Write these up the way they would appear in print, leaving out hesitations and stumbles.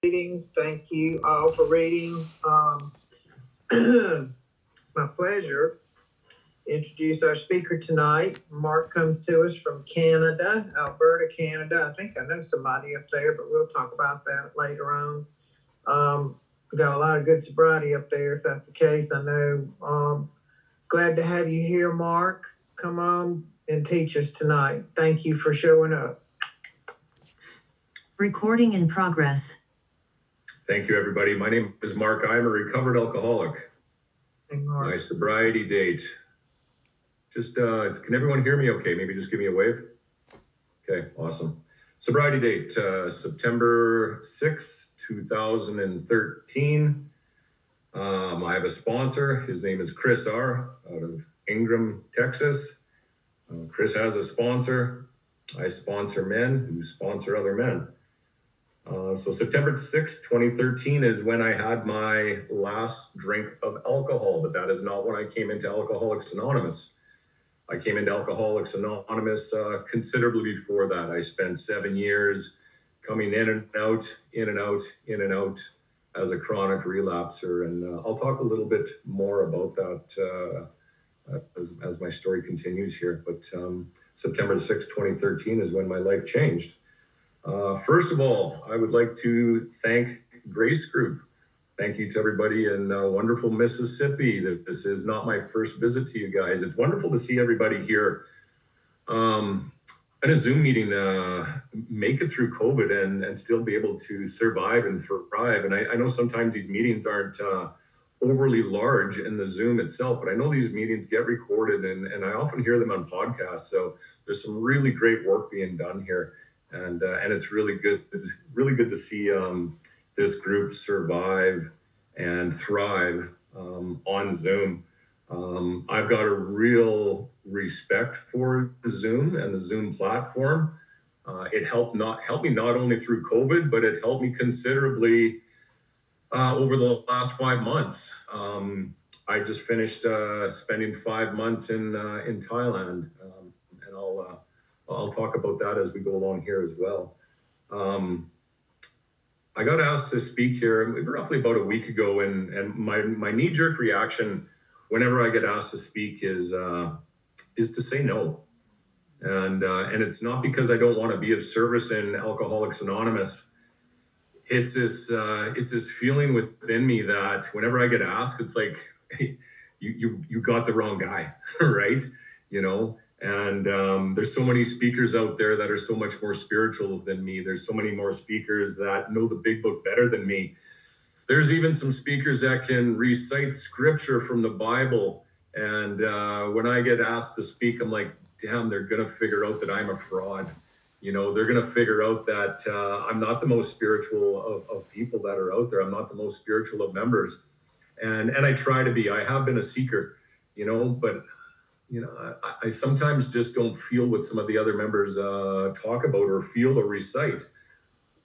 Meetings. Thank you all for reading. My pleasure. Introduce our speaker tonight. Mark comes to us from Canada, Alberta, Canada. I think I know somebody up there, but we'll talk about that later on. We got a lot of good sobriety up there, if that's the case. I know. Glad to have you here, Mark. Come on and teach us tonight. Thank you for showing up. Recording in progress. Thank you, everybody. My name is Mark. I'm a recovered alcoholic. Hey, Mark. My sobriety date. Just, can everyone hear me okay? Maybe just give me a wave. Okay, awesome. Sobriety date, September 6, 2013. I have a sponsor. His name is Chris R. out of Ingram, Texas. Chris has a sponsor. I sponsor men who sponsor other men. So September 6, 2013 is when I had my last drink of alcohol, but that is not when I came into Alcoholics Anonymous. I came into Alcoholics Anonymous considerably before that. I spent 7 years coming in and out, in and out, in and out as a chronic relapser. And I'll talk a little bit more about that as my story continues here. But September 6, 2013 is when my life changed. First of all, I would like to thank Grace Group. Thank you to everybody in wonderful Mississippi. This is not my first visit to you guys. It's wonderful to see everybody here at a Zoom meeting, make it through COVID and still be able to survive and thrive. And I know sometimes these meetings aren't overly large in the Zoom itself, but I know these meetings get recorded and I often hear them on podcasts. So there's some really great work being done here. And it's really good. It's really good to see this group survive and thrive on Zoom. I've got a real respect for Zoom and the Zoom platform. It helped me not only through COVID, but it helped me considerably over the last 5 months. I just finished spending 5 months in Thailand, and I'll talk about that as we go along here as well. I got asked to speak here roughly about a week ago, and my knee-jerk reaction whenever I get asked to speak is to say no. And it's not because I don't want to be of service in Alcoholics Anonymous. It's this feeling within me that whenever I get asked, it's like, hey, you got the wrong guy, right? You know. And there's so many speakers out there that are so much more spiritual than me. There's so many more speakers that know the big book better than me. There's even some speakers that can recite scripture from the Bible. And when I get asked to speak, I'm like, damn, they're going to figure out that I'm a fraud. You know, they're going to figure out that I'm not the most spiritual of people that are out there. I'm not the most spiritual of members. And I try to be. I have been a seeker, you know, but you know, I sometimes just don't feel what some of the other members talk about or feel or recite.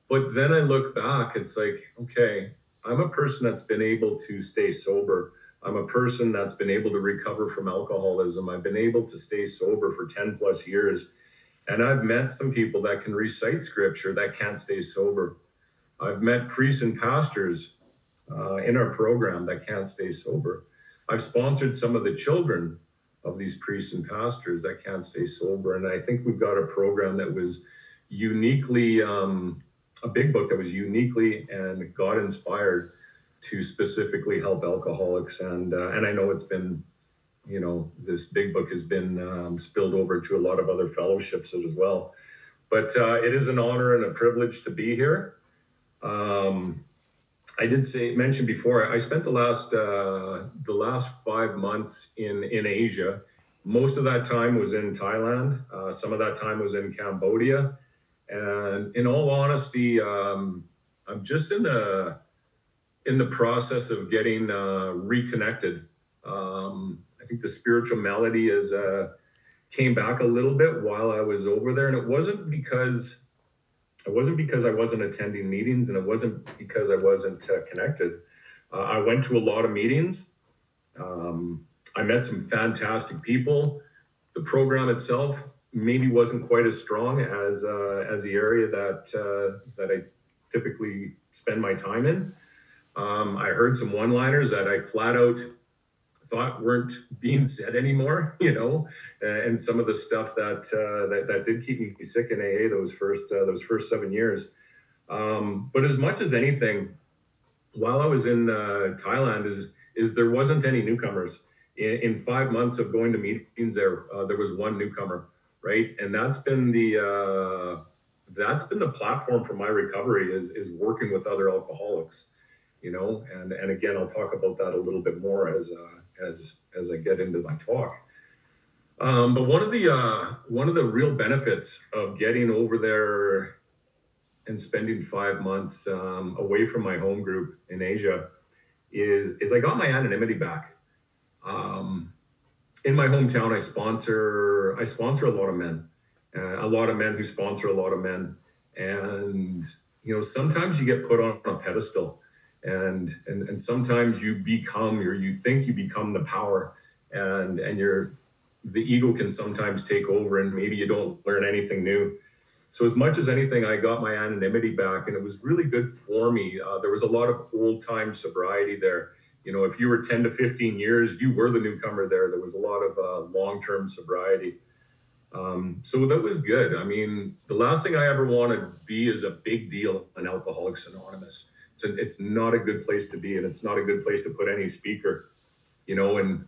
But then I look back, it's like, okay, I'm a person that's been able to stay sober. I'm a person that's been able to recover from alcoholism. I've been able to stay sober for 10 plus years. And I've met some people that can recite scripture that can't stay sober. I've met priests and pastors in our program that can't stay sober. I've sponsored some of the children of these priests and pastors that can't stay sober. And I think we've got a program that was uniquely, a big book that was uniquely and God inspired to specifically help alcoholics. And I know it's been, you know, this big book has been spilled over to a lot of other fellowships as well. But it is an honor and a privilege to be here. I did mention before, I spent the last 5 months in Asia. Most of that time was in Thailand. Some of that time was in Cambodia. And in all honesty, I'm just in the process of getting reconnected. I think the spiritual melody came back a little bit while I was over there, and it wasn't because I wasn't attending meetings, and it wasn't because I wasn't connected. I went to a lot of meetings. I met some fantastic people. The program itself maybe wasn't quite as strong as the area that I typically spend my time in. I heard some one-liners that I flat out thought weren't being said anymore, and some of the stuff that did keep me sick in AA those first 7 years. But as much as anything, while I was in Thailand, is there wasn't any newcomers. In 5 months of going to meetings there was one newcomer, right? And that's been the platform for my recovery is working with other alcoholics, and again, I'll talk about that a little bit more as I get into my talk. But one of the real benefits of getting over there and spending 5 months away from my home group in Asia is I got my anonymity back. In my hometown, I sponsor a lot of men, who sponsor a lot of men, and sometimes you get put on a pedestal, and sometimes you become you think you become the power, and the ego can sometimes take over, and maybe you don't learn anything new. So as much as anything, I got my anonymity back, and it was really good for me. There was a lot of old-time sobriety there. If you were 10 to 15 years, you were the newcomer there. There was a lot of long-term sobriety. So that was good. I mean, the last thing I ever want to be is a big deal in Alcoholics Anonymous. It's not a good place to be, and it's not a good place to put any speaker, and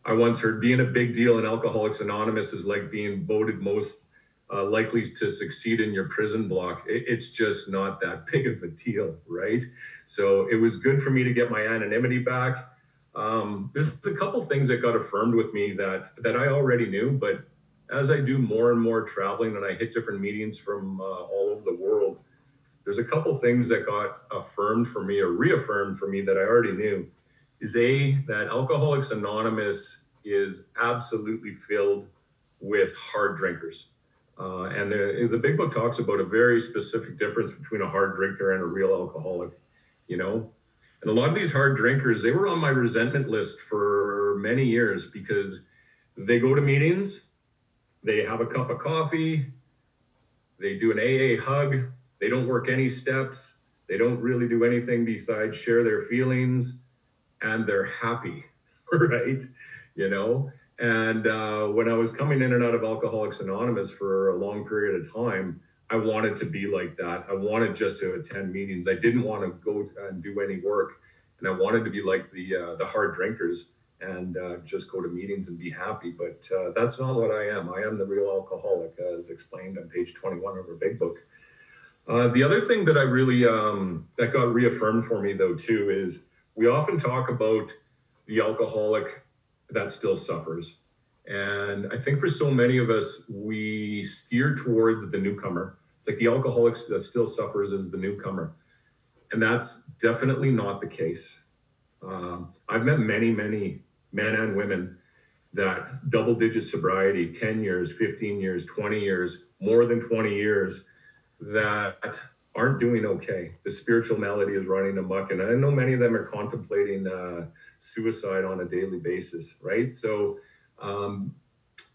I once heard being a big deal in Alcoholics Anonymous is like being voted most likely to succeed in your prison block. It's just not that big of a deal, right? So it was good for me to get my anonymity back. There's a couple things that got affirmed with me that I already knew, but as I do more and more traveling and I hit different meetings from all over the world, there's a couple things that got affirmed for me or reaffirmed for me that I already knew. Is that Alcoholics Anonymous is absolutely filled with hard drinkers. And the big book talks about a very specific difference between a hard drinker and a real alcoholic, And a lot of these hard drinkers, they were on my resentment list for many years because they go to meetings, they have a cup of coffee, they do an AA hug, they don't work any steps, they don't really do anything besides share their feelings, and they're happy, right? And when I was coming in and out of Alcoholics Anonymous for a long period of time, I wanted to be like that. I wanted just to attend meetings. I didn't want to go and do any work. And I wanted to be like the hard drinkers and just go to meetings and be happy. But that's not what I am. I am the real alcoholic, as explained on page 21 of our big book. The other thing that I really, that got reaffirmed for me though too, is we often talk about the alcoholic that still suffers. And I think for so many of us, we steer towards the newcomer. It's like the alcoholic that still suffers is the newcomer. And that's definitely not the case. I've met many, many men and women that double-digit sobriety, 10 years, 15 years, 20 years, more than 20 years, that aren't doing okay. The spiritual malady is running amok, and I know many of them are contemplating suicide on a daily basis, right? So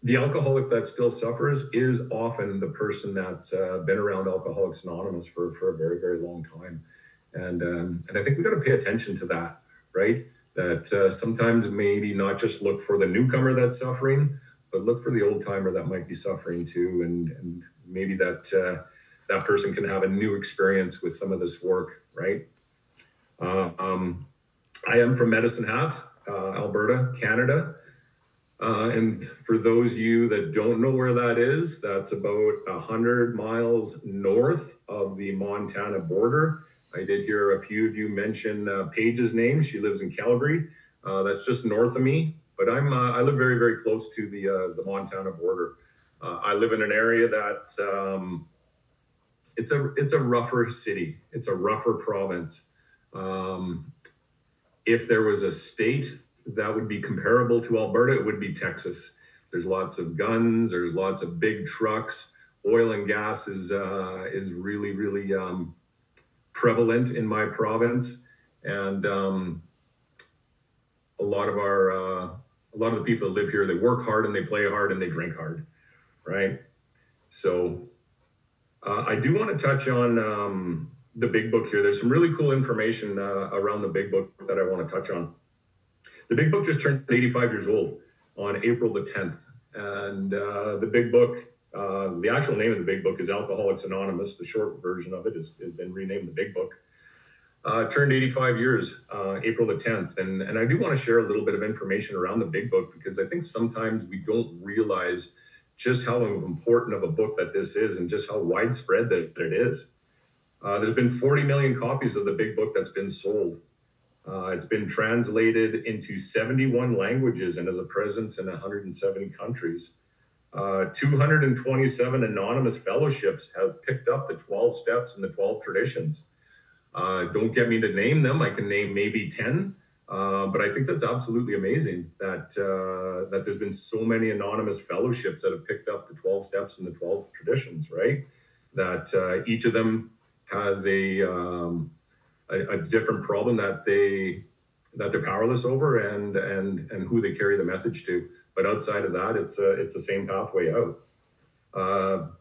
the alcoholic that still suffers is often the person that's been around Alcoholics Anonymous for a very, very long time. And I think we got to pay attention to that, right? That sometimes maybe not just look for the newcomer that's suffering, but look for the old timer that might be suffering too, and maybe that person can have a new experience with some of this work, right? I am from Medicine Hat, Alberta, Canada. And for those of you that don't know where that is, that's about 100 miles north of the Montana border. I did hear a few of you mention Paige's name. She lives in Calgary. That's just north of me, but I live very, very close to the Montana border. I live in an area that's it's a rougher city. It's a rougher province. If there was a state that would be comparable to Alberta, it would be Texas. There's lots of guns. There's lots of big trucks. Oil and gas is really, really prevalent in my province, and a lot of the people that live here, they work hard and they play hard and they drink hard, right? So I do want to touch on the big book here, there's some really cool information around the big book that I want to touch on. The big book just turned 85 years old on April the 10th. And the big book, the actual name of the big book is Alcoholics Anonymous. The short version of it has been renamed the big book. Turned 85 years, April the 10th. And I do want to share a little bit of information around the big book, because I think sometimes we don't realize just how important of a book that this is and just how widespread that it is. There's been 40 million copies of the big book that's been sold. It's been translated into 71 languages and has a presence in 107 countries. 227 anonymous fellowships have picked up the 12 steps and the 12 traditions. Don't get me to name them. I can name maybe 10, but I think that's absolutely amazing that there's been so many anonymous fellowships that have picked up the 12 steps and the 12 traditions, right? That each of them has a different problem that they're powerless over and who they carry the message to. But outside of that, it's the same pathway out.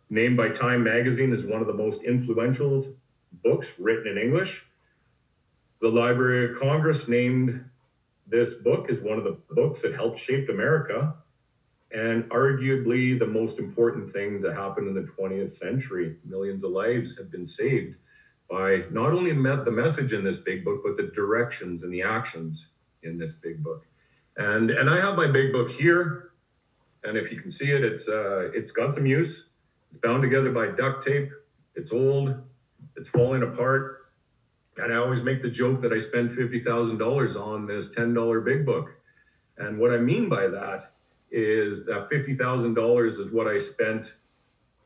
Named by Time Magazine as one of the most influential books written in English. The Library of Congress named this book as one of the books that helped shape America, and arguably the most important thing that happened in the 20th century. Millions of lives have been saved by not only the message in this big book, but the directions and the actions in this big book. And I have my big book here, and if you can see it, it's got some use. It's bound together by duct tape. It's old. It's falling apart. And I always make the joke that I spent $50,000 on this $10 big book. And what I mean by that is that $50,000 is what I spent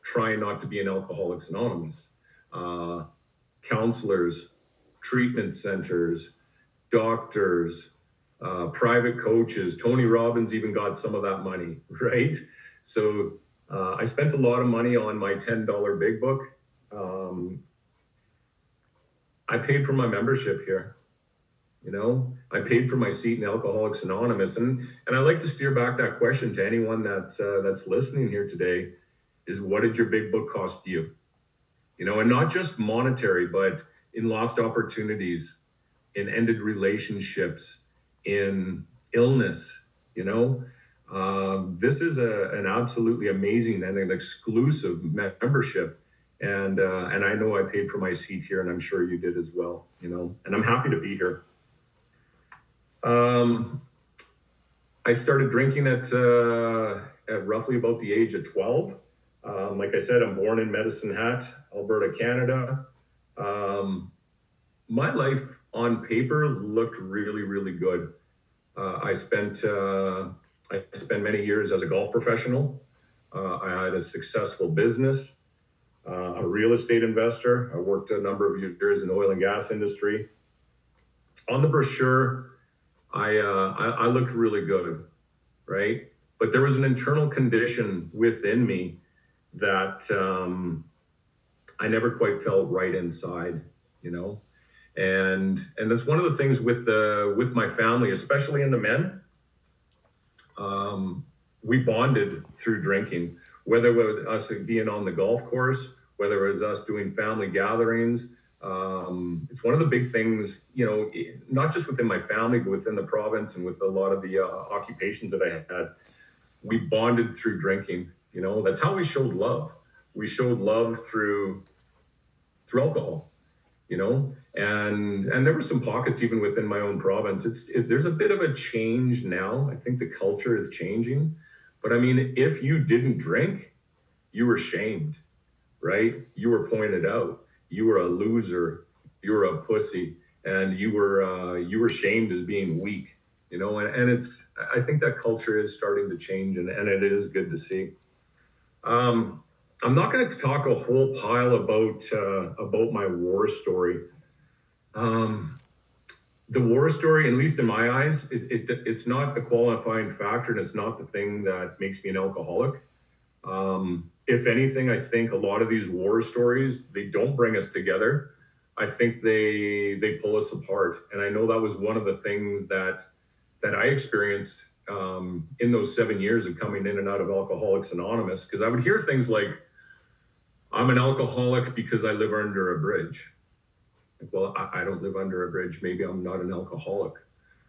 trying not to be an Alcoholics Anonymous. Counselors, treatment centers, doctors, private coaches. Tony Robbins even got some of that money, right? So I spent a lot of money on my $10 big book. I paid for my membership here. You know, I paid for my seat in Alcoholics Anonymous. And I like to steer back that question to anyone that's listening here today is, what did your big book cost you? You know, and not just monetary, but in lost opportunities, in ended relationships, in illness, you know. This is an absolutely amazing and an exclusive membership. And I know I paid for my seat here, and I'm sure you did as well, you know, and I'm happy to be here. I started drinking at roughly about the age of 12. Like I said, I'm born in Medicine Hat, Alberta, Canada. My life on paper looked really, really good. I spent many years as a golf professional. I had a successful business, a real estate investor. I worked a number of years in the oil and gas industry. On the brochure, I looked really good, right? But there was an internal condition within me that I never quite felt right inside, you know. And that's one of the things with my family, especially in the men. We bonded through drinking, whether it was us being on the golf course, whether it was us doing family gatherings. It's one of the big things, you know, not just within my family, but within the province and with a lot of the occupations that I had. We bonded through drinking, you know. That's how we showed love. We showed love through alcohol, you know. And there were some pockets even within my own province. There's a bit of a change now. I think the culture is changing. But I mean, if you didn't drink, you were shamed, right? You were pointed out. You were a loser. You were a pussy, and you were shamed as being weak, you know. And I think that culture is starting to change, and it is good to see. I'm not going to talk a whole pile about my war story. The war story, at least in my eyes, it's not the qualifying factor, and it's not the thing that makes me an alcoholic. If anything, I think a lot of these war stories, they don't bring us together. I think they pull us apart. And I know that was one of the things that I experienced in those 7 years of coming in and out of Alcoholics Anonymous, because I would hear things like, I'm an alcoholic because I live under a bridge. Like, well, I don't live under a bridge. Maybe I'm not an alcoholic,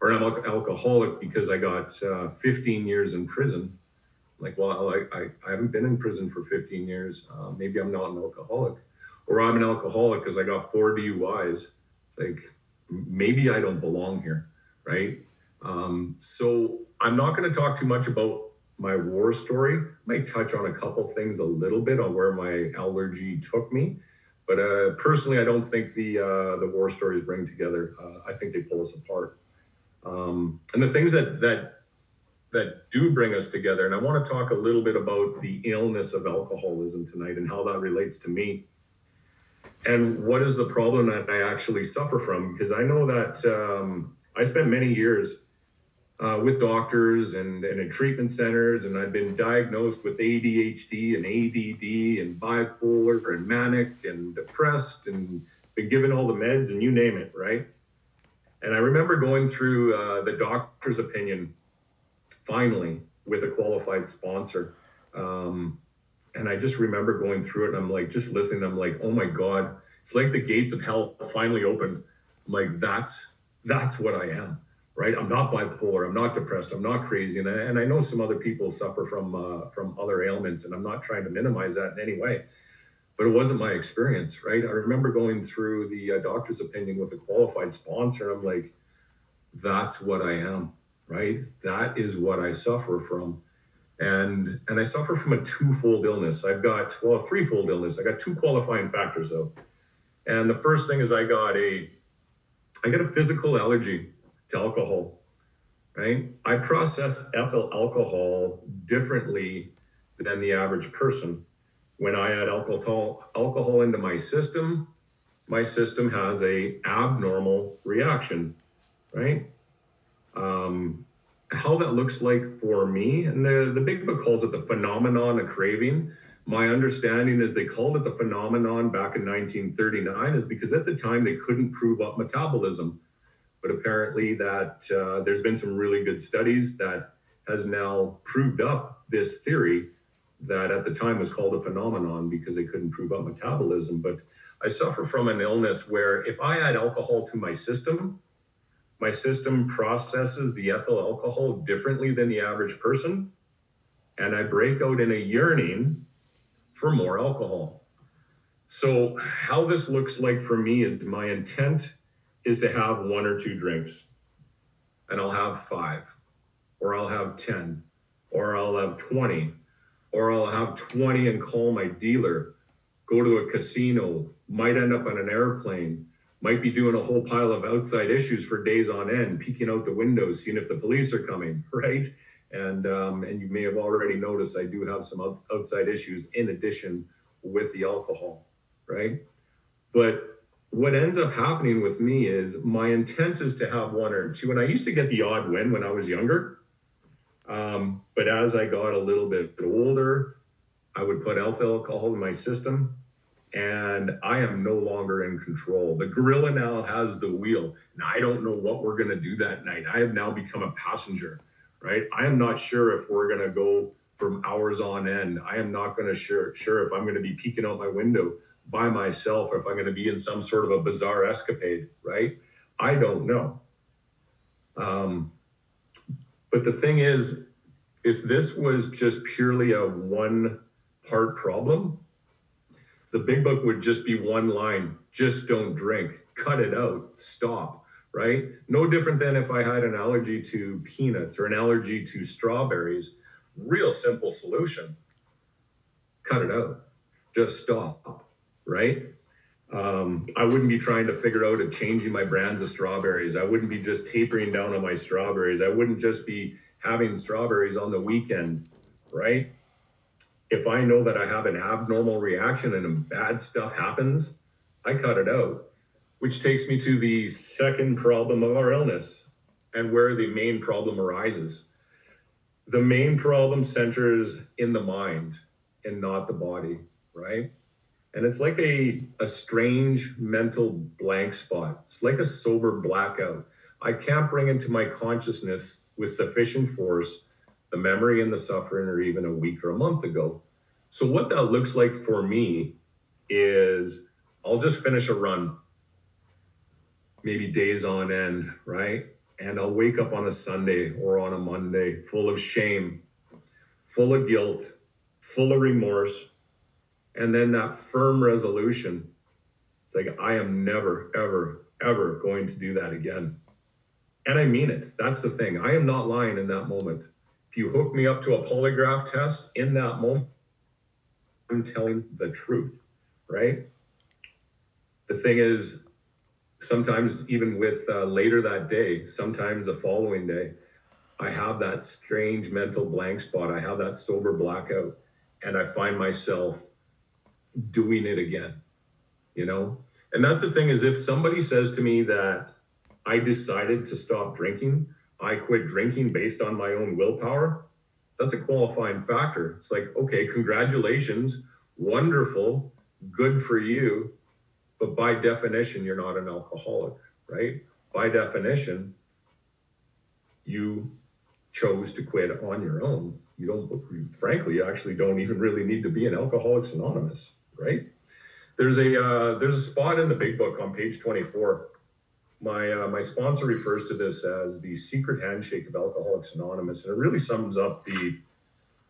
or I'm alcoholic because I got 15 years in prison. Like, well, I haven't been in prison for 15 years. Maybe I'm not an alcoholic. Or I'm an alcoholic because I got 4 DUIs. It's like, maybe I don't belong here, right? So I'm not going to talk too much about my war story. I might touch on a couple things a little bit on where my allergy took me. But personally, I don't think the war stories bring together. I think they pull us apart. And the things that do bring us together, and I want to talk a little bit about the illness of alcoholism tonight and how that relates to me. And what is the problem that I actually suffer from? Because I know that I spent many years with doctors and in treatment centers, and I've been diagnosed with ADHD and ADD and bipolar and manic and depressed and been given all the meds and you name it, right? And I remember going through the doctor's opinion, finally, with a qualified sponsor. And I just remember going through it and I'm like, just listening, I'm like, oh my God, it's like the gates of hell finally opened. I'm like, that's what I am, right? I'm not bipolar, I'm not depressed, I'm not crazy. And I know some other people suffer from other ailments, and I'm not trying to minimize that in any way, but it wasn't my experience, right? I remember going through the doctor's opinion with a qualified sponsor. I'm like, that's what I am, right? That is what I suffer from. And I suffer from a twofold illness. I've got, well, a threefold illness. I got 2 qualifying factors though. And the first thing is I got a physical allergy to alcohol, right? I process ethyl alcohol differently than the average person. When I add alcohol into my system has a abnormal reaction, right? How that looks like for me, and the big book calls it the phenomenon of craving. My understanding is they called it the phenomenon back in 1939 is because at the time they couldn't prove up metabolism. But apparently that there's been some really good studies that has now proved up this theory that at the time was called a phenomenon because they couldn't prove up metabolism. But I suffer from an illness where if I add alcohol to my system processes the ethyl alcohol differently than the average person, and I break out in a yearning for more alcohol. So how this looks like for me is my intent is to have 1 or 2 drinks, and I'll have 5, or I'll have 10, or I'll have 20, or I'll have 20 and call my dealer, go to a casino, might end up on an airplane, might be doing a whole pile of outside issues for days on end, peeking out the windows, seeing if the police are coming, right? And you may have already noticed I do have some outside issues in addition with the alcohol, right? But what ends up happening with me is my intent is to have 1 or 2, and I used to get the odd win when I was younger. But as I got a little bit older, I would put ethyl alcohol in my system, and I am no longer in control. The gorilla now has the wheel, and I don't know what we're going to do that night. I have now become a passenger, right? I am not sure if we're going to go from hours on end. I am not going to sure if I'm going to be peeking out my window by myself, or if I'm going to be in some sort of a bizarre escapade, right? I don't know. But the thing is, if this was just purely a 1-part problem, the big book would just be 1 line: just don't drink, cut it out, stop, right? No different than if I had an allergy to peanuts or an allergy to strawberries. Real simple solution: cut it out, just stop, right? I wouldn't be trying to figure out changing my brands of strawberries. I wouldn't be just tapering down on my strawberries. I wouldn't just be having strawberries on the weekend, right? If I know that I have an abnormal reaction and bad stuff happens, I cut it out, which takes me to the second problem of our illness and where the main problem arises. The main problem centers in the mind and not the body, right? And it's like a strange mental blank spot. It's like a sober blackout. I can't bring into my consciousness with sufficient force the memory and the suffering, or even a week or a month ago. So what that looks like for me is I'll just finish a run. maybe days on end, right? And I'll wake up on a Sunday or on a Monday full of shame, full of guilt, full of remorse, and then that firm resolution. It's like, I am never, ever, ever going to do that again. And I mean it. That's the thing. I am not lying in that moment. If you hook me up to a polygraph test in that moment, I'm telling the truth, right? The thing is, sometimes even with later that day, sometimes the following day, I have that strange mental blank spot. I have that sober blackout, and I find myself doing it again, you know? And that's the thing, is if somebody says to me that I decided to stop drinking, I quit drinking based on my own willpower, that's a qualifying factor. It's like, okay, congratulations, wonderful, good for you, but by definition, you're not an alcoholic, right? By definition, you chose to quit on your own. You don't, frankly, you actually don't even really need to be an Alcoholics Anonymous, right? There's a spot in the big book on page 24. My sponsor refers to this as the secret handshake of Alcoholics Anonymous, and it really sums up the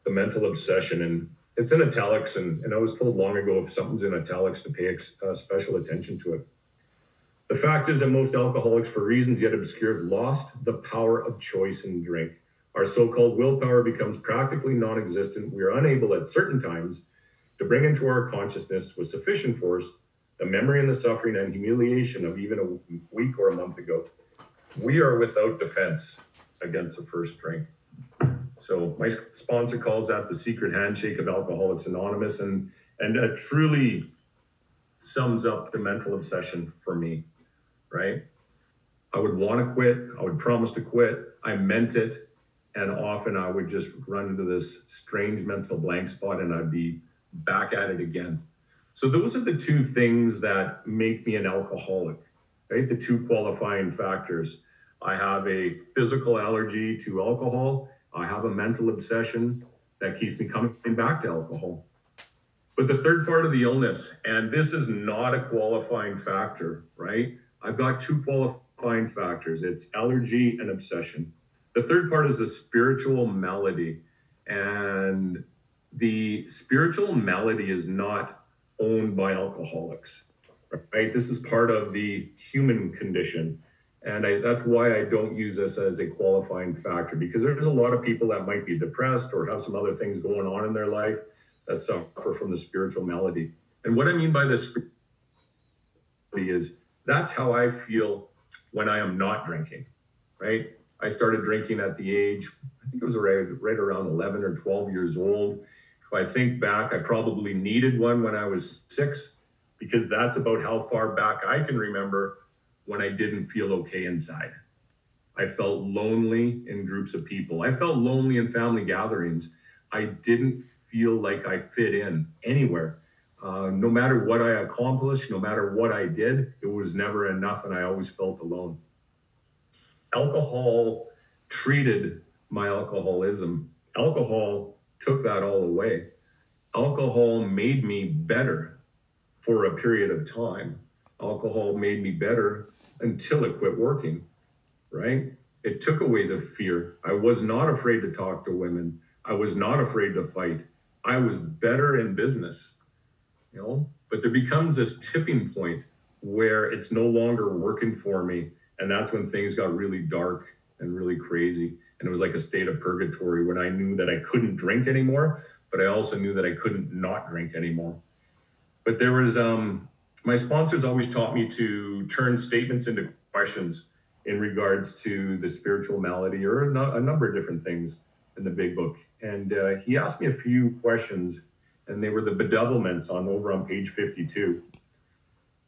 mental obsession. And it's in italics, and I was told long ago, if something's in italics, to pay special attention to it. The fact is that most alcoholics, for reasons yet obscure, have lost the power of choice in drink. Our so-called willpower becomes practically non-existent. We are unable at certain times to bring into our consciousness with sufficient force the memory and the suffering and humiliation of even a week or a month ago. We are without defense against the first drink. So my sponsor calls that the secret handshake of Alcoholics Anonymous, and that truly sums up the mental obsession for me, right? I would want to quit. I would promise to quit. I meant it. And often I would just run into this strange mental blank spot, and I'd be back at it again. So those are the two things that make me an alcoholic, right? The two qualifying factors. I have a physical allergy to alcohol. I have a mental obsession that keeps me coming back to alcohol. But the third part of the illness, and this is not a qualifying factor, right? I've got two qualifying factors. It's allergy and obsession. The third part is a spiritual malady. And the spiritual malady is not owned by alcoholics, right? This is part of the human condition. And that's why I don't use this as a qualifying factor, because there's a lot of people that might be depressed or have some other things going on in their life that suffer from the spiritual malady. And what I mean by this is that's how I feel when I am not drinking, right? I started drinking at the age, I think it was right around 11 or 12 years old. If I think back, I probably needed one when I was 6, because that's about how far back I can remember when I didn't feel okay inside. I felt lonely in groups of people. I felt lonely in family gatherings. I didn't feel like I fit in anywhere. No matter what I accomplished, no matter what I did, it was never enough, and I always felt alone. Alcohol treated my alcoholism. Alcohol took that all away. Alcohol made me better for a period of time. Alcohol made me better until it quit working, right? It took away the fear. I was not afraid to talk to women. I was not afraid to fight. I was better in business, you know? But there becomes this tipping point where it's no longer working for me. And that's when things got really dark and really crazy. And it was like a state of purgatory when I knew that I couldn't drink anymore, but I also knew that I couldn't not drink anymore. But there was, my sponsors always taught me to turn statements into questions in regards to the spiritual malady or a number of different things in the big book. And he asked me a few questions, and they were the bedevilments over on page 52.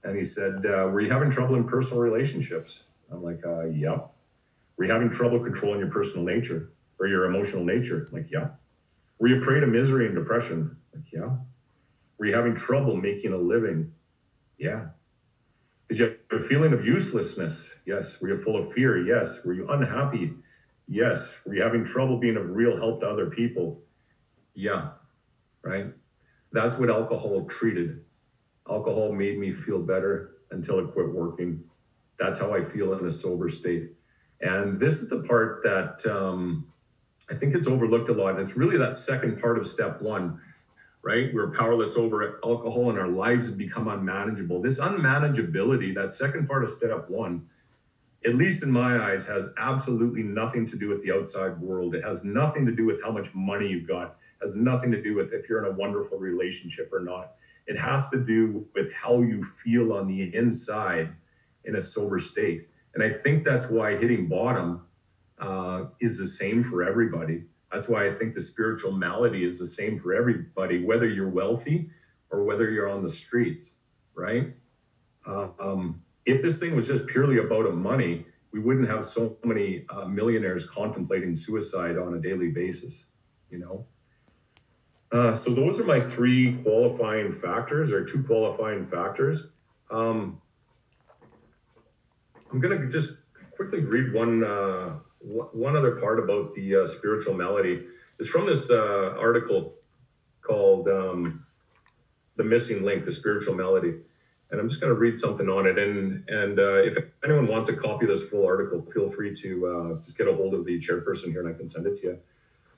And he said, were you having trouble in personal relationships? I'm like, yeah. Were you having trouble controlling your personal nature or your emotional nature? I'm like, yeah. Were you prey to misery and depression? Like, yeah. Were you having trouble making a living? Yeah. Did you have a feeling of uselessness? Yes. Were you full of fear? Yes. Were you unhappy? Yes. Were you having trouble being of real help to other people? Yeah. Right? That's what alcohol treated. Alcohol made me feel better until it quit working. That's how I feel in a sober state. And this is the part that I think it's overlooked a lot. And it's really that second part of step one, right? We're powerless over alcohol and our lives have become unmanageable. This unmanageability, that second part of step one, at least in my eyes, has absolutely nothing to do with the outside world. It has nothing to do with how much money you've got. It has nothing to do with if you're in a wonderful relationship or not. It has to do with how you feel on the inside in a sober state. And I think that's why hitting bottom is the same for everybody. That's why I think the spiritual malady is the same for everybody, whether you're wealthy or whether you're on the streets, right? If this thing was just purely about money, we wouldn't have so many millionaires contemplating suicide on a daily basis, you know? So those are my three qualifying factors, or two qualifying factors. I'm going to just quickly read one other part about the spiritual malady. It's from this article called The Missing Link, The Spiritual Malady. And I'm just going to read something on it. And if anyone wants a copy of this full article, feel free to just get a hold of the chairperson here and I can send it to you.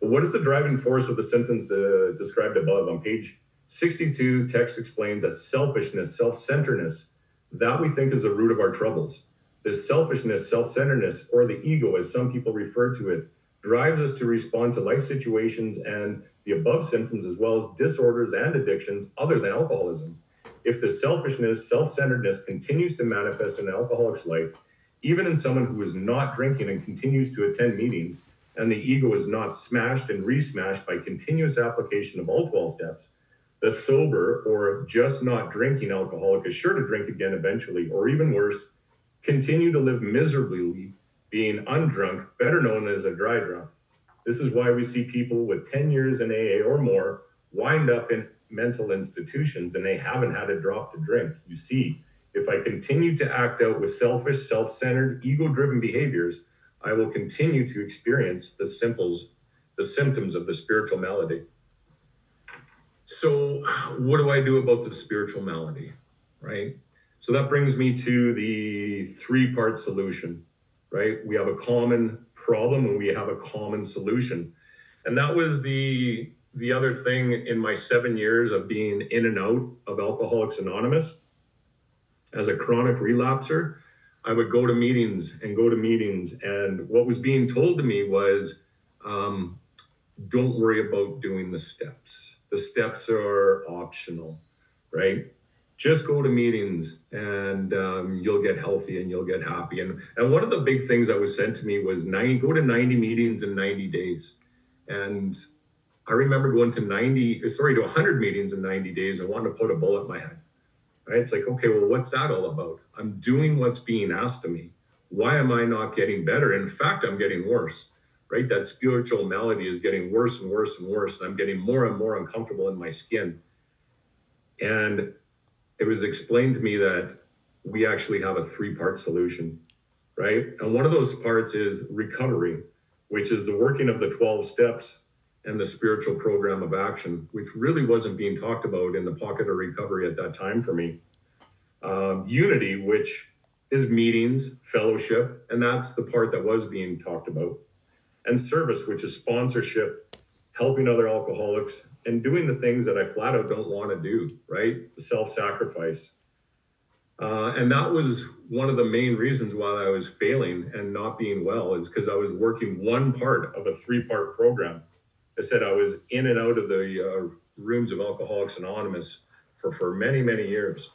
But what is the driving force of the symptoms described above? On page 62, text explains that selfishness, self-centeredness, that we think is the root of our troubles. This selfishness, self-centeredness, or the ego, as some people refer to it, drives us to respond to life situations and the above symptoms, as well as disorders and addictions other than alcoholism. If the selfishness, self-centeredness continues to manifest in an alcoholic's life, even in someone who is not drinking and continues to attend meetings, and the ego is not smashed and re-smashed by continuous application of all 12 steps, the sober or just not drinking alcoholic is sure to drink again eventually, or even worse, continue to live miserably, being undrunk, better known as a dry drunk. This is why we see people with 10 years in AA or more wind up in mental institutions and they haven't had a drop to drink. You see, if I continue to act out with selfish, self-centered, ego-driven behaviors, I will continue to experience the symptoms of the spiritual malady. So what do I do about the spiritual malady, right? So that brings me to the three-part solution, right? We have a common problem and we have a common solution. And that was the other thing in my 7 years of being in and out of Alcoholics Anonymous. As a chronic relapser, I would go to meetings, and what was being told to me was, don't worry about doing the steps. The steps are optional, right? Just go to meetings and you'll get healthy and you'll get happy. And one of the big things that was said to me was go to 90 meetings in 90 days. And I remember going to 100 meetings in 90 days and wanting to put a bullet in my head. Right? It's like, okay, well, what's that all about? I'm doing what's being asked of me. Why am I not getting better? In fact, I'm getting worse, right? That spiritual malady is getting worse and worse and worse. And I'm getting more and more uncomfortable in my skin. And it was explained to me that we actually have a three-part solution, right? And one of those parts is recovery, which is the working of the 12 steps and the spiritual program of action, which really wasn't being talked about in the pocket of recovery at that time for me. Unity, which is meetings, fellowship, and that's the part that was being talked about. And service, which is sponsorship, helping other alcoholics, and doing the things that I flat out don't want to do, right? The self-sacrifice. And that was one of the main reasons why I was failing and not being well, is because I was working one part of a three-part program. I said I was in and out of the rooms of Alcoholics Anonymous for many, many years.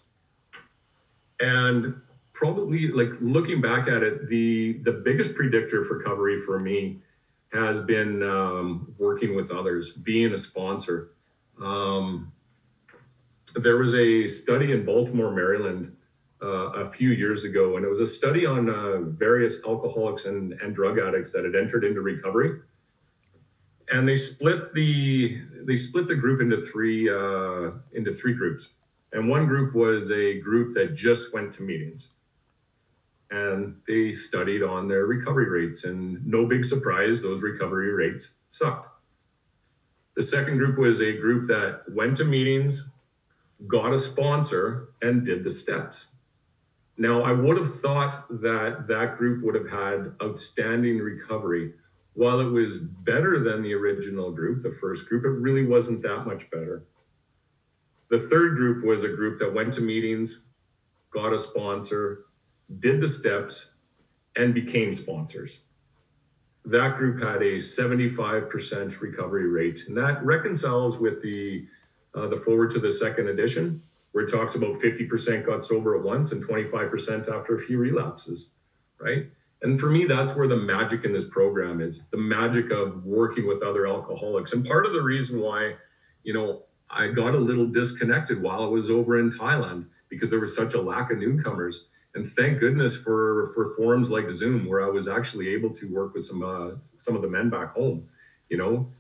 And probably, like, looking back at it, the biggest predictor for recovery for me has been working with others, being a sponsor. There was a study in Baltimore, Maryland, a few years ago, and it was a study on various alcoholics and drug addicts that had entered into recovery. And they split the group into three groups. And one group was a group that just went to meetings. And they studied on their recovery rates, and no big surprise, those recovery rates sucked. The second group was a group that went to meetings, got a sponsor, and did the steps. Now, I would have thought that that group would have had outstanding recovery. While it was better than the original group, the first group, it really wasn't that much better. The third group was a group that went to meetings, got a sponsor, did the steps, and became sponsors. That group had a 75% recovery rate, and that reconciles with the forward to the second edition, where it talks about 50% got sober at once and 25% after a few relapses, right? And for me, that's where the magic in this program is, the magic of working with other alcoholics. And part of the reason why, I got a little disconnected while I was over in Thailand, because there was such a lack of newcomers. And thank goodness for forums like Zoom, where I was actually able to work with some of the men back home,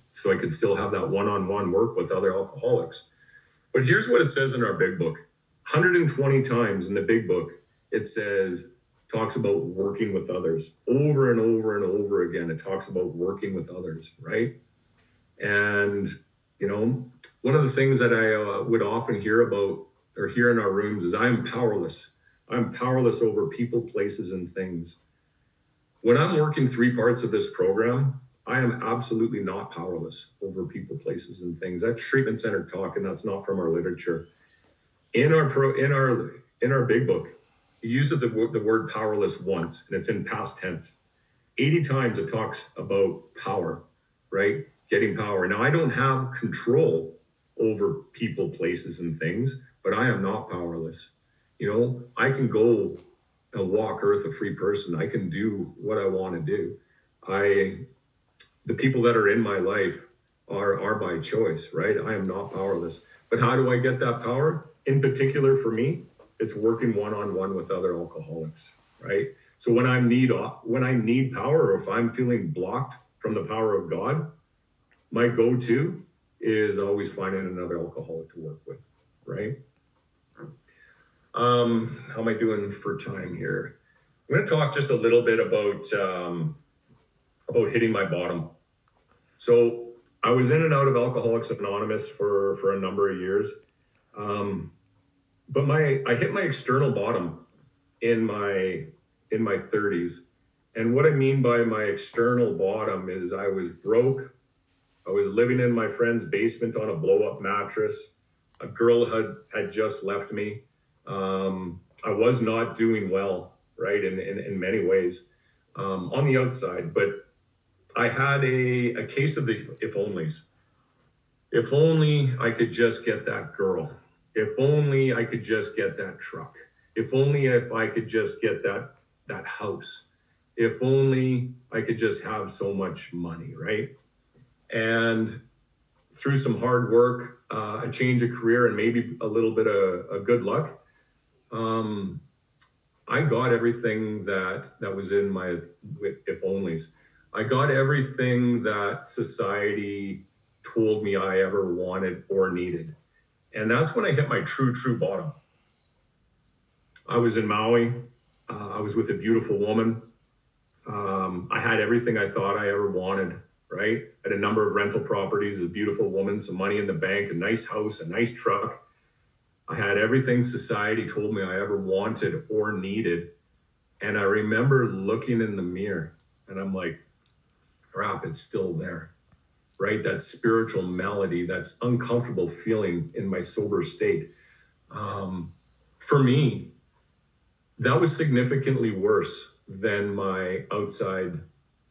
so I could still have that one-on-one work with other alcoholics. But here's what it says in our big book. 120 times in the big book, it talks about working with others. Over and over and over again, it talks about working with others, right? And, one of the things that I would often hear about or hear in our rooms is I'm powerless. I'm powerless over people, places, and things. When I'm working 3 parts of this program, I am absolutely not powerless over people, places, and things. That's treatment center talk, and that's not from our literature. In our big book, it uses the word powerless once, and it's in past tense. 80 times it talks about power, right? Getting power. Now, I don't have control over people, places, and things, but I am not powerless. I can go and walk earth a free person. I can do what I want to do. The people that are in my life are by choice, right? I am not powerless. But how do I get that power? In particular for me, it's working one-on-one with other alcoholics, right? So when I need power, or if I'm feeling blocked from the power of God, my go-to is always finding another alcoholic to work with, right? How am I doing for time here? I'm going to talk just a little bit about hitting my bottom. So I was in and out of Alcoholics Anonymous for a number of years, but I hit my external bottom in my 30s. And what I mean by my external bottom is I was broke. I was living in my friend's basement on a blow-up mattress. A girl had just left me. I was not doing well, right, in many ways on the outside, but I had a case of the if-onlys. If only I could just get that girl. If only I could just get that truck. If only if I could just get that house. If only I could just have so much money, right? And through some hard work, a change of career, and maybe a little bit of good luck, I got everything that was in my if-onlys. I got everything that society told me I ever wanted or needed. And that's when I hit my true bottom. I was in Maui. I was with a beautiful woman. I had everything I thought I ever wanted, right? I had a number of rental properties, a beautiful woman, some money in the bank, a nice house, a nice truck. I had everything society told me I ever wanted or needed. And I remember looking in the mirror and I'm like, crap, it's still there, right? That spiritual melody, that's uncomfortable feeling in my sober state. For me, that was significantly worse than my outside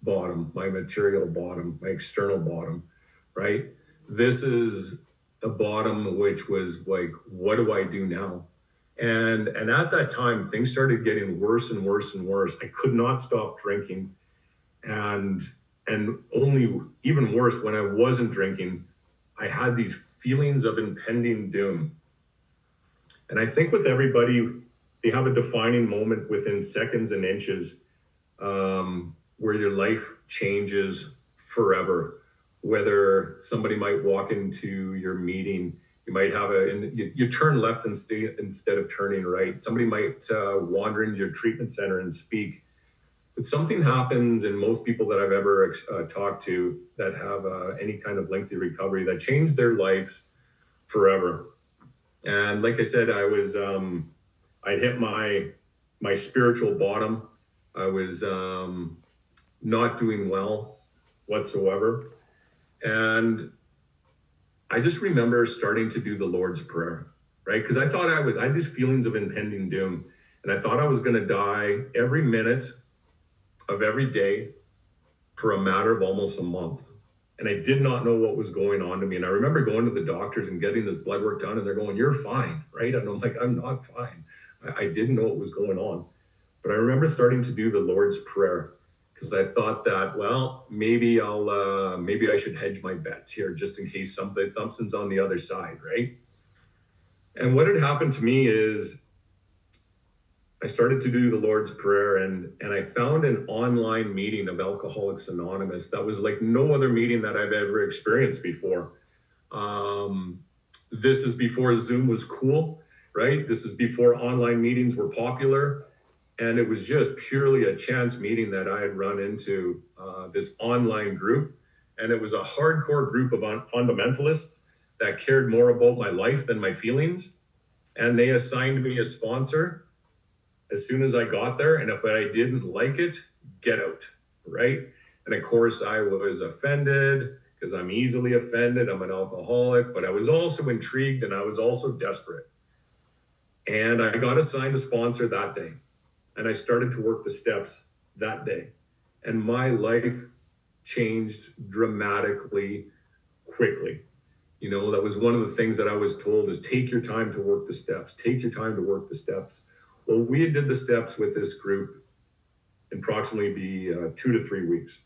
bottom, my material bottom, my external bottom, right? This is a bottom which was like, what do I do now? And at that time, things started getting worse and worse and worse. I could not stop drinking. And only even worse, when I wasn't drinking, I had these feelings of impending doom. And I think with everybody, they have a defining moment within seconds and inches where your life changes forever. Whether somebody might walk into your meeting, you might have you turn left instead of turning right. Somebody might wander into your treatment center and speak. But something happens in most people that I've ever talked to that have any kind of lengthy recovery that changed their life forever. And like I said, I'd hit my my spiritual bottom. I was not doing well whatsoever. And I just remember starting to do the Lord's Prayer, right? Because I thought I had these feelings of impending doom. And I thought I was going to die every minute of every day for a matter of almost a month. And I did not know what was going on to me. And I remember going to the doctors and getting this blood work done, and they're going, "You're fine," right? And I'm like, "I'm not fine." I didn't know what was going on. But I remember starting to do the Lord's Prayer because I thought that, well, maybe I should hedge my bets here just in case something's on the other side, right? And what had happened to me is I started to do the Lord's Prayer, and I found an online meeting of Alcoholics Anonymous that was like no other meeting that I've ever experienced before. This is before Zoom was cool, right? This is before online meetings were popular. And it was just purely a chance meeting that I had run into this online group. And it was a hardcore group of fundamentalists that cared more about my life than my feelings. And they assigned me a sponsor as soon as I got there. And if I didn't like it, get out, right? And of course, I was offended because I'm easily offended. I'm an alcoholic, but I was also intrigued and I was also desperate. And I got assigned a sponsor that day. And I started to work the steps that day. And my life changed dramatically quickly. You know, that was one of the things that I was told is take your time to work the steps. Take your time to work the steps. Well, we did the steps with this group in approximately 2 to 3 weeks.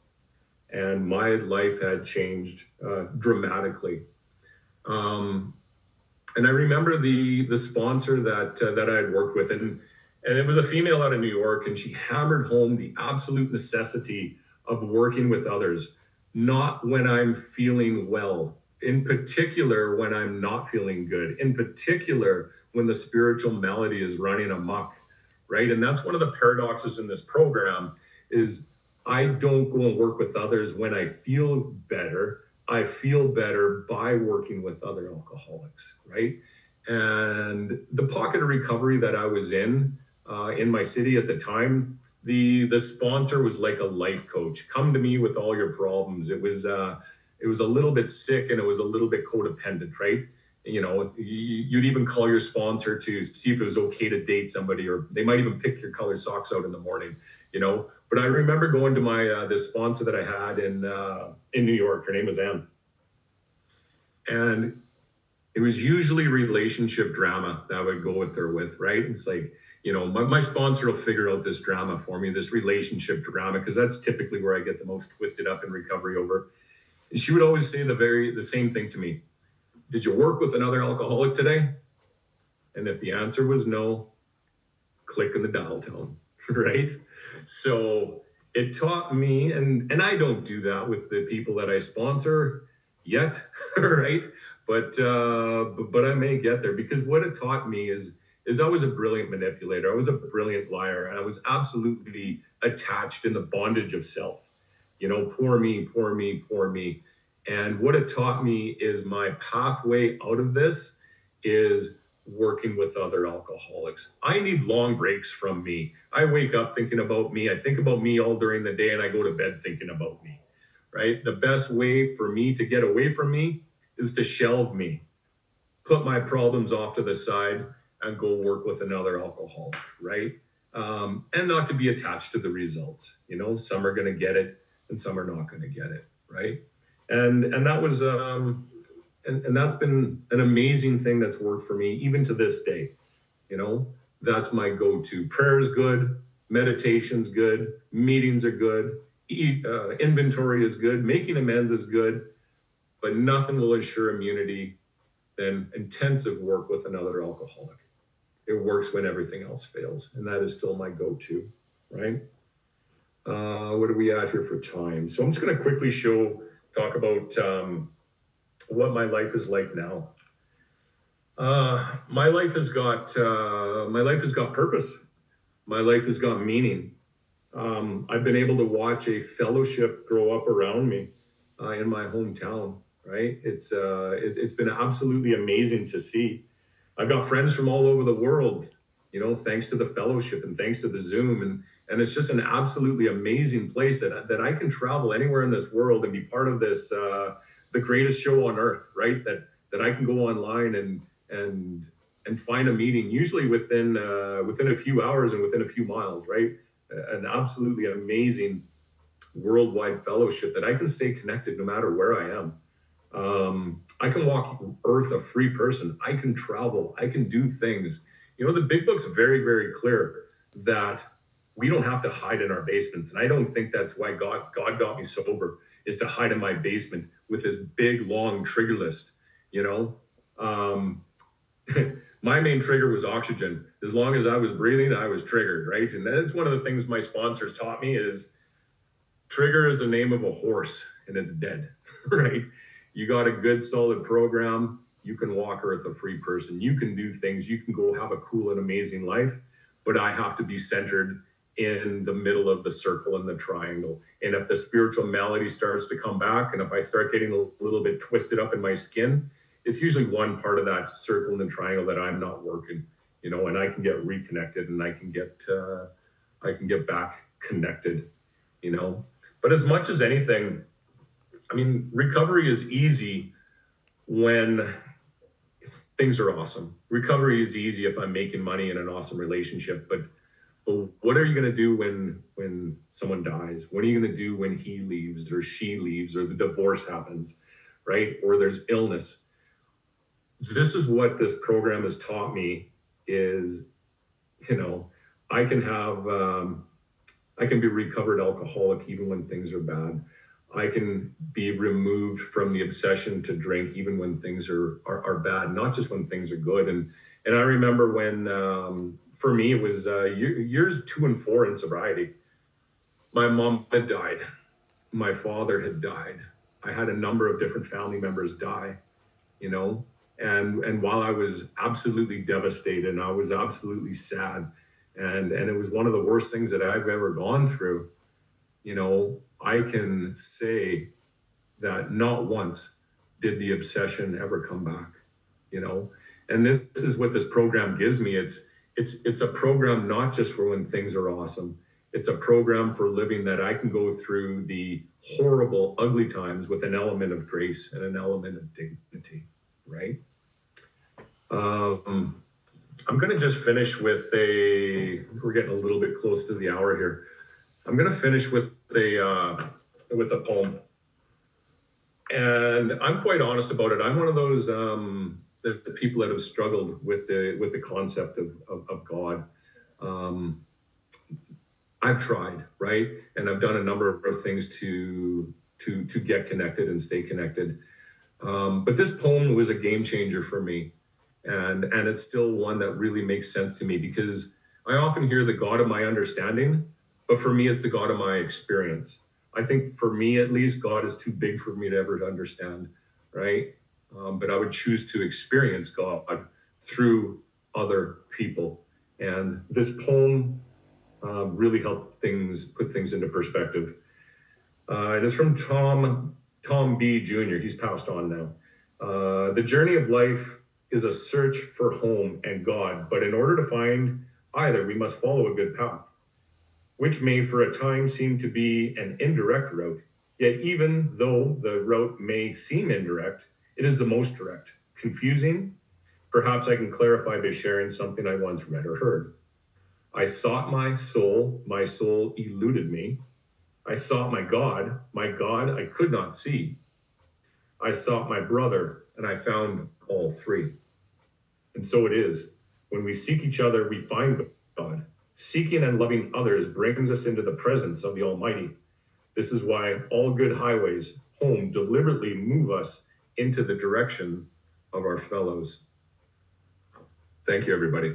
And my life had changed dramatically. And I remember the sponsor that I had worked with, and it was a female out of New York, and she hammered home the absolute necessity of working with others, not when I'm feeling well, in particular when I'm not feeling good, in particular when the spiritual malady is running amok, right? And that's one of the paradoxes in this program is I don't go and work with others when I feel better. I feel better by working with other alcoholics, right? And the pocket of recovery that I was in my city at the time, the sponsor was like a life coach. Come to me with all your problems. It was a little bit sick and it was a little bit codependent, right? You know, you'd even call your sponsor to see if it was okay to date somebody, or they might even pick your colored socks out in the morning, you know. But I remember going to my this sponsor that I had in New York. Her name was Anne, and it was usually relationship drama that I would go with her with, right? It's like, you know, my sponsor will figure out this drama for me, this relationship drama, because that's typically where I get the most twisted up in recovery over. And she would always say the same thing to me. Did you work with another alcoholic today? And if the answer was no, click in the dial tone, right? So it taught me, and I don't do that with the people that I sponsor yet, right? But I may get there, because what it taught me is I was a brilliant manipulator. I was a brilliant liar, and I was absolutely attached in the bondage of self. You know, poor me, poor me, poor me. And what it taught me is my pathway out of this is working with other alcoholics. I need long breaks from me. I wake up thinking about me. I think about me all during the day, and I go to bed thinking about me, right? The best way for me to get away from me is to shelve me, put my problems off to the side, and go work with another alcoholic, right? And not to be attached to the results. You know, some are going to get it and some are not going to get it, right? And that was and that's been an amazing thing that's worked for me even to this day. You know, that's my go-to. Prayer's good, meditation's good, meetings are good, inventory is good, making amends is good, but nothing will ensure immunity than intensive work with another alcoholic. It works when everything else fails, and that is still my go-to, right? What are we at here for time? So I'm just going to quickly talk about what my life is like now. My life has got purpose. My life has got meaning. I've been able to watch a fellowship grow up around me in my hometown. Right? It's been absolutely amazing to see. I've got friends from all over the world thanks to the fellowship and thanks to the Zoom. And it's just an absolutely amazing place that I can travel anywhere in this world and be part of this, the greatest show on earth, right? That I can go online and find a meeting, usually within a few hours and within a few miles, right? An absolutely amazing worldwide fellowship that I can stay connected no matter where I am. I can walk earth a free person. I can travel. I can do things. The big book's very, very clear that we don't have to hide in our basements. And I don't think that's why God got me sober, is to hide in my basement with this big, long trigger list, My main trigger was oxygen. As long as I was breathing, I was triggered, right? And that's one of the things my sponsors taught me is trigger is the name of a horse and it's dead, right? You got a good, solid program. You can walk earth a free person. You can do things. You can go have a cool and amazing life. But I have to be centered in the middle of the circle and the triangle. And if the spiritual malady starts to come back, and if I start getting a little bit twisted up in my skin, it's usually one part of that circle and the triangle that I'm not working, and I can get reconnected and I can get back connected, But as much as anything, recovery is easy when things are awesome. Recovery is easy if I'm making money in an awesome relationship, but what are you going to do when someone dies? What are you going to do when he leaves or she leaves or the divorce happens, right? Or there's illness. This is what this program has taught me is, I can be recovered alcoholic even when things are bad. I can be removed from the obsession to drink even when things are bad, not just when things are good. And I remember when, for me, it was years 2 and 4 in sobriety. My mom had died. My father had died. I had a number of different family members die, and while I was absolutely devastated and I was absolutely sad, and it was one of the worst things that I've ever gone through, I can say that not once did the obsession ever come back, and this is what this program gives me. It's a program not just for when things are awesome. It's a program for living that I can go through the horrible, ugly times with an element of grace and an element of dignity, right? I'm going to just finish with we're getting a little bit close to the hour here. I'm going to finish with a poem. And I'm quite honest about it. I'm one of those the people that have struggled with the concept of God. I've tried, right? And I've done a number of things to get connected and stay connected. But this poem was a game changer for me. And it's still one that really makes sense to me because I often hear the God of my understanding, but for me, it's the God of my experience. I think for me, at least, God is too big for me to ever understand, right? But I would choose to experience God through other people. And this poem really helped put things into perspective. It is from Tom B. Jr. He's passed on now. The journey of life is a search for home and God, but in order to find either, we must follow a good path, which may for a time seem to be an indirect route. Yet even though the route may seem indirect, it is the most direct. Confusing? Perhaps I can clarify by sharing something I once read or heard. I sought my soul eluded me. I sought my God I could not see. I sought my brother, and I found all three. And so it is. When we seek each other, we find God. Seeking and loving others brings us into the presence of the Almighty. This is why all good highways home deliberately move us into the direction of our fellows. Thank you, everybody.